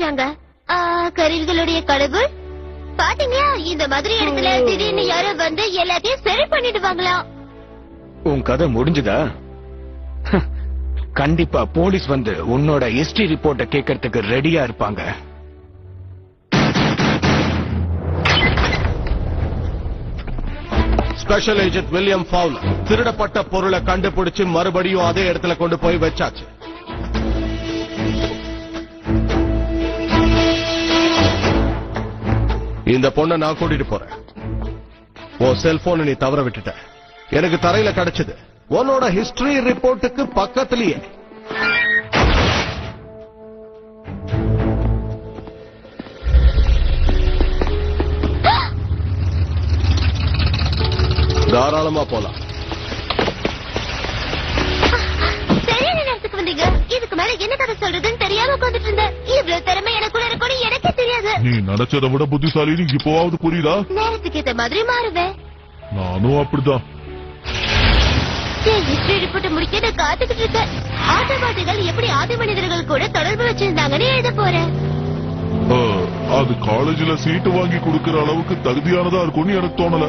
கண்டுபிடிச்சாங்க. கருவிகளுடைய கடவுள் பாத்தீங்களா? இந்த மாதிரி இடத்துல திடீர்னு யாரோ வந்து எல்லாத்தையும் சரி பண்ணிடுவாங்களாம். உன் கதை முடிஞ்சுதா? கண்டிப்பா போலீஸ் வந்து உன்னோட ஹிஸ்டரி ரிப்போர்ட்ட கேட்கறதுக்கு ரெடியா இருப்பாங்க. ஸ்பெஷல் ஏஜென்ட் வில்லியம் ஃபவுலர் திருடப்பட்ட பொருளை கண்டுபிடிச்சு மறுபடியும் அதே இடத்துல கொண்டு போய் வச்சாச்சு. இந்த பொண்ணை நான் கூட்டிட்டு போறேன். உன் செல்போன் நீ தவற விட்டுட்ட. எனக்கு தரையில கிடைச்சது உன்னோட ஹிஸ்டரி ரிப்போர்ட்டுக்கு பக்கத்திலேயே. தாராளமா போலாம். சரியான நேரத்துக்கு வந்தீங்க. இதுக்கு மேல என்ன கதை சொல்றதுன்னு தெரியாம உட்காந்துட்டு இருந்தேன். இவ்வளவு திறமை எனக்குள்ள இருக்கணும் எனக்கே தெரியாது. நீ நினைச்சதை விட புத்திசாலி. இப்போவாவது புரியுதா? நேரத்துக்கு ஏத்த மாதிரி மாறுவேன். நானும் அப்படிதான். என் ஹிஸ்டரி ரிப்போர்ட்டை முடிக்க நான் காத்துக்கிட்டு இருக்கேன். ஆதிவாசிகள் எப்படி ஆதி மனிதர்கள் கூட தொடர்பு வச்சிருந்தாங்கன்னு எழுத போறேன். அது காலேஜ்ல சீட்டு வாங்கி கொடுக்கற அளவுக்கு தகுதியானதா இருக்கும்னு எனக்கு தோணல.